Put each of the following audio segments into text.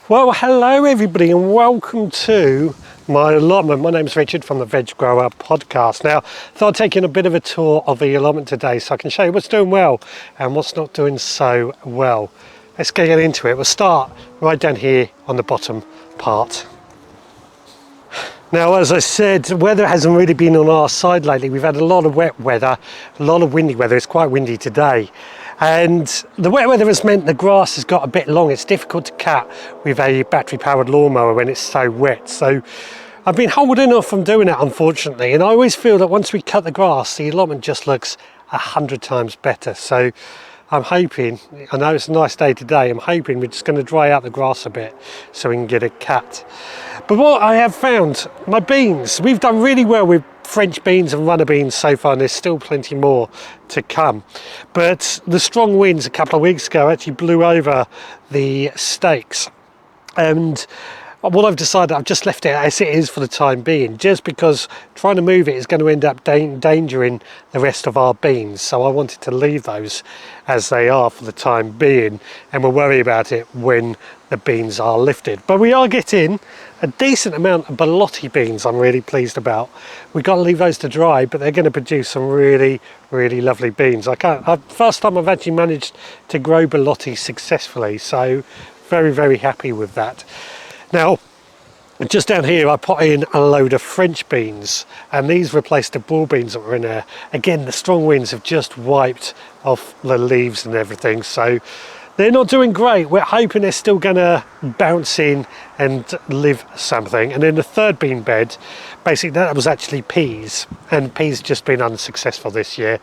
Well, hello everybody and welcome to my allotment. My name's Richard from the Veg Grower podcast. Now, I thought I'd take in a bit of a tour of the allotment today so I can show you what's doing well and what's not doing so well. Let's get into it. We'll start right down here on the bottom part. Now, as I said, the weather hasn't really been on our side lately. We've had a lot of wet weather, a lot of windy weather. It's quite windy today. And the wet weather has meant the grass has got a bit long. It's difficult to cut with a battery-powered lawnmower when it's so wet. So I've been holding off from doing it, unfortunately. And I always feel that once we cut the grass, the allotment just looks 100 times better. So I'm hoping, I know it's a nice day today, I'm hoping we're just going to dry out the grass a bit so we can get it cut. But what I have found, my beans, we've done really well with French beans and runner beans so far, and there's still plenty more to come. But the strong winds a couple of weeks ago actually blew over the stakes. And what I've decided, I've just left it as it is for the time being, just because trying to move it is going to end up endangering the rest of our beans. So I wanted to leave those as they are for the time being, and we'll worry about it when the beans are lifted. But we are getting a decent amount of Belotti beans I'm really pleased about. We've got to leave those to dry, but they're going to produce some really, really lovely beans. First time I've actually managed to grow Belotti successfully, so very, very happy with that. Now, just down here I put in a load of French beans, and these replaced the broad beans that were in there. Again, the strong winds have just wiped off the leaves and everything, so they're not doing great. We're hoping they're still going to bounce in and live something. And then the third bean bed, basically that was actually peas, and peas just been unsuccessful this year.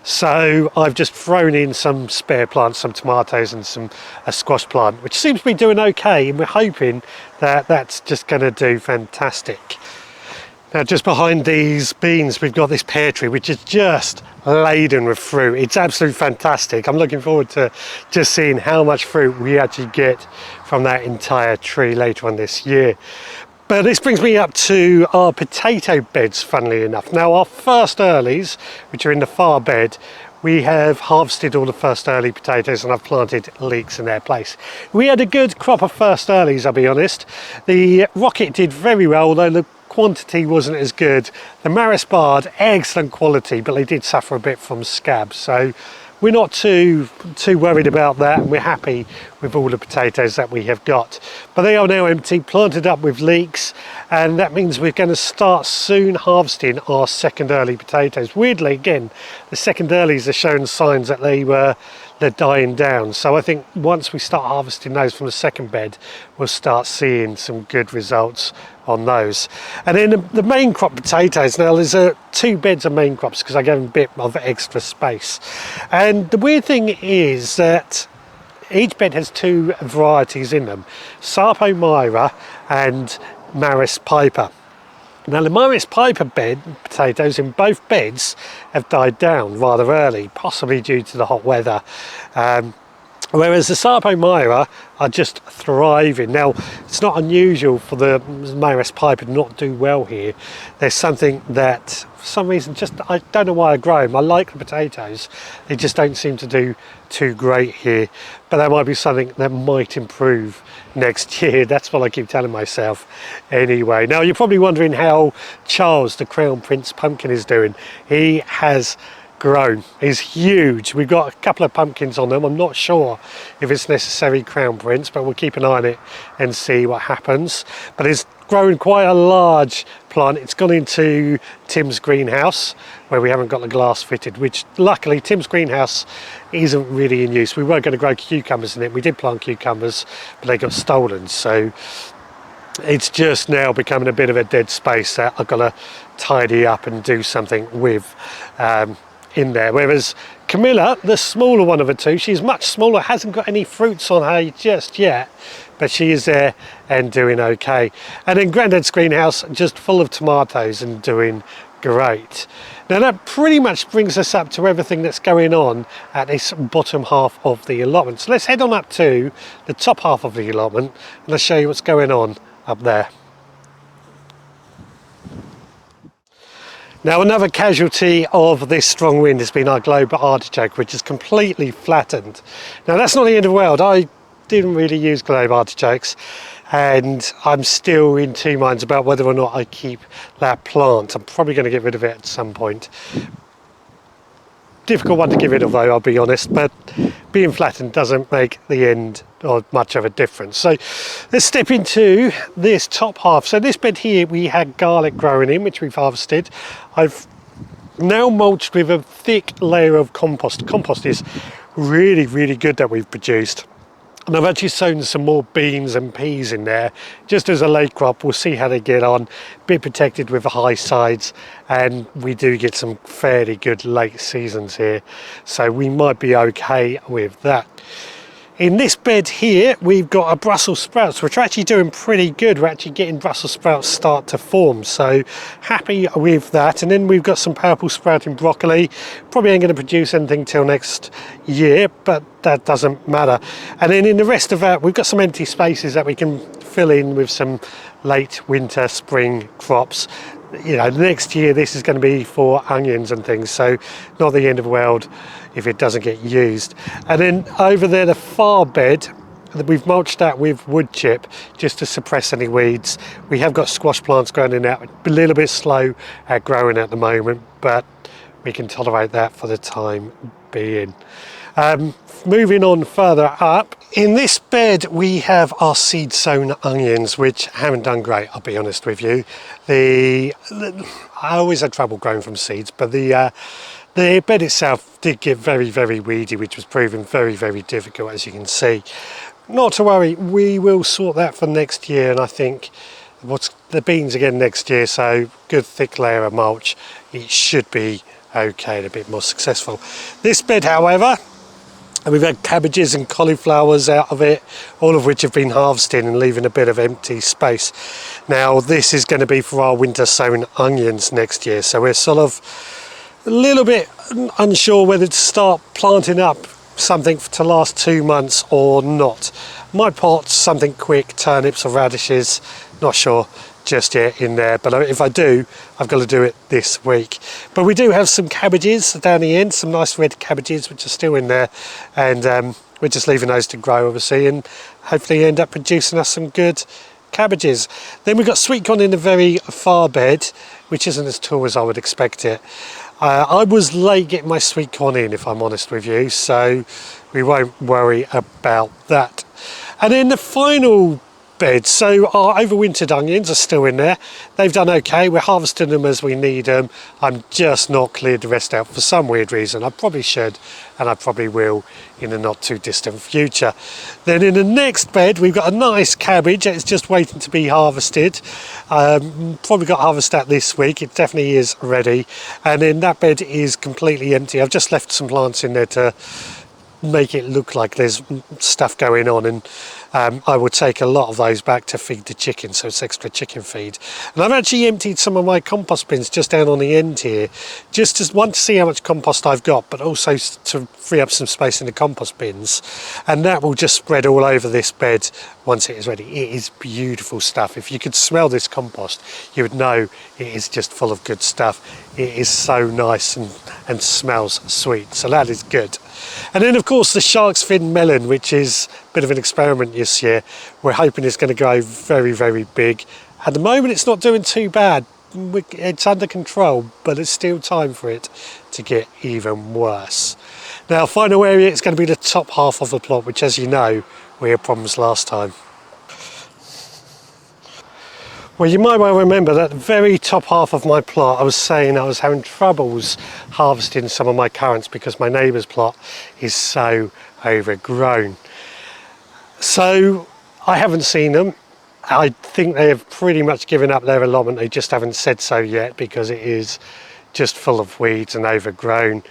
So I've just thrown in some spare plants, some tomatoes and a squash plant, which seems to be doing okay, and we're hoping that that's just going to do fantastic. Now, just behind these beans, we've got this pear tree, which is just laden with fruit. It's absolutely fantastic. I'm looking forward to just seeing how much fruit we actually get from that entire tree later on this year. But this brings me up to our potato beds, funnily enough. Now, our first earlies, which are in the far bed, we have harvested all the first early potatoes and I've planted leeks in their place. We had a good crop of first earlies, I'll be honest. The rocket did very well, although the quantity wasn't as good. The Maris Bard, excellent quality, but they did suffer a bit from scab. So we're not too worried about that, and we're happy with all the potatoes that we have got. But they are now empty, planted up with leeks, and that means we're going to start soon harvesting our second early potatoes. Weirdly, again, the second earlies are showing signs that they're dying down. So I think once we start harvesting those from the second bed, we'll start seeing some good results on those. And then the main crop potatoes, now there's two beds of main crops because I gave them a bit of extra space. And the weird thing is that each bed has two varieties in them, Sarpo Myra and Maris Piper. Now the Maris Piper bed potatoes in both beds have died down rather early, possibly due to the hot weather. Whereas the Sarpo Myra are just thriving. Now, it's not unusual for the Maris Piper to not do well here. There's something that, for some reason, I don't know why I grow them. I like the potatoes. They just don't seem to do too great here. But that might be something that might improve next year. That's what I keep telling myself anyway. Now, you're probably wondering how Charles, the Crown Prince pumpkin, is doing. He has grown. He's huge. We've got a couple of pumpkins on them. I'm not sure if it's necessary Crown Prince, but we'll keep an eye on it and see what happens. But it's grown quite a large plant. It's gone into Tim's greenhouse where we haven't got the glass fitted, which luckily Tim's greenhouse isn't really in use. We weren't going to grow cucumbers in it. We did plant cucumbers, but they got stolen. So it's just now becoming a bit of a dead space that I've got to tidy up and do something with in there. Whereas Camilla, the smaller one of the two, she's much smaller, hasn't got any fruits on her just yet, but she is there and doing okay. And then Grandad's greenhouse, just full of tomatoes and doing great. Now that pretty much brings us up to everything that's going on at this bottom half of the allotment. So let's head on up to the top half of the allotment and I'll show you what's going on up there. Now, another casualty of this strong wind has been our global artichoke, which is completely flattened. Now, that's not the end of the world. I didn't really use globe artichokes, and I'm still in two minds about whether or not I keep that plant. I'm probably going to get rid of it at some point. Difficult one to get rid of though, I'll be honest, but being flattened doesn't make the end or much of a difference. So let's step into this top half. So this bed here, we had garlic growing in, which we've harvested. I've now mulched with a thick layer of compost. Compost is really, really good that we've produced. And I've actually sown some more beans and peas in there, just as a late crop. We'll see how they get on. Bit protected with the high sides, and we do get some fairly good late seasons here, so we might be okay with that. In this bed here, we've got a Brussels sprouts, which are actually doing pretty good. We're actually getting Brussels sprouts start to form, so happy with that. And then we've got some purple sprouting broccoli. Probably ain't going to produce anything till next year, but that doesn't matter. And then in the rest of that, we've got some empty spaces that we can fill in with some late winter, spring crops. You know, next year this is going to be for onions and things, so not the end of the world if it doesn't get used. And then over there, the far bed, we've mulched that with wood chip just to suppress any weeds. We have got squash plants growing in that, a little bit slow at growing at the moment, but we can tolerate that for the time being. Moving on further up, in this bed we have our seed sown onions, which haven't done great, I'll be honest with you. I always had trouble growing from seeds, but the bed itself did get very, very weedy, which was proving very, very difficult, as you can see. Not to worry, we will sort that for next year, and I think what's the beans again next year, so good thick layer of mulch, it should be okay and a bit more successful. This bed, however, and we've had cabbages and cauliflowers out of it, all of which have been harvested and leaving a bit of empty space. Now this is going to be for our winter sown onions next year, so we're sort of a little bit unsure whether to start planting up something to last 2 months or not. Might pot something quick, turnips or radishes, not sure just yet in there, but if I do, I've got to do it this week. But we do have some cabbages down the end, some nice red cabbages which are still in there, and we're just leaving those to grow obviously, and hopefully end up producing us some good cabbages. Then we've got sweet corn in the very far bed, which isn't as tall as I would expect it. I was late getting my sweet corn in, if I'm honest with you, so we won't worry about that. And then the final bed, so our overwintered onions are still in there. They've done okay. We're harvesting them as we need them. I'm just not cleared the rest out for some weird reason. I probably should, and I probably will in the not too distant future. Then in the next bed, we've got a nice cabbage. It's just waiting to be harvested. Probably got harvested out this week. It definitely is ready. And then that bed is completely empty. I've just left some plants in there to make it look like there's stuff going on, and I will take a lot of those back to feed the chicken, so it's extra chicken feed. And I've actually emptied some of my compost bins just down on the end here, just to want to see how much compost I've got, but also to free up some space in the compost bins, and that will just spread all over this bed once it is ready. It is beautiful stuff. If you could smell this compost, you would know it is just full of good stuff. It is so nice and smells sweet, so that is good. And then of course the shark's fin melon, which is a bit of an experiment this year. We're hoping it's going to grow very, very big. At the moment it's not doing too bad. It's under control, but it's still time for it to get even worse. Now, final area is going to be the top half of the plot, which, as you know, we had problems last time. Well, you might well remember that the very top half of my plot, I was saying I was having troubles harvesting some of my currants because my neighbour's plot is so overgrown. So I haven't seen them. I think they have pretty much given up their allotment. They just haven't said so yet because it is just full of weeds and overgrown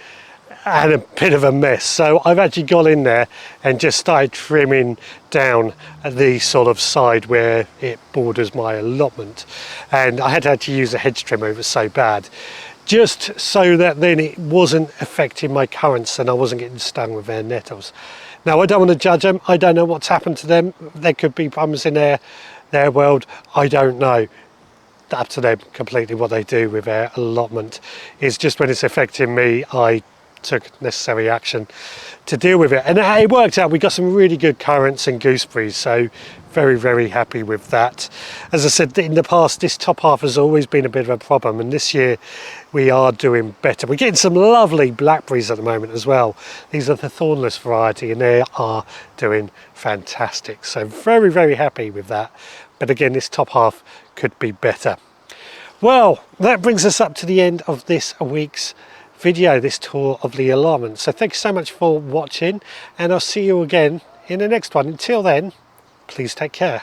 and a bit of a mess. So I've actually gone in there and just started trimming down the sort of side where it borders my allotment, and I had to use a hedge trimmer, it was so bad, just so that then it wasn't affecting my currants and I wasn't getting stung with their nettles. Now, I don't want to judge them. I don't know what's happened to them. There could be problems in their world. I don't know. Up to them completely what they do with their allotment. It's just when it's affecting me, I took necessary action to deal with it, and it worked out. We got some really good currants and gooseberries, so very, very happy with that. As I said in the past, this top half has always been a bit of a problem, and this year we are doing better. We're getting some lovely blackberries at the moment as well. These are the thornless variety, and they are doing fantastic, so very, very happy with that. But again, this top half could be better. Well, that brings us up to the end of this week's video, this tour of the allotment. So thank you so much for watching, and I'll see you again in the next one. Until then, please take care.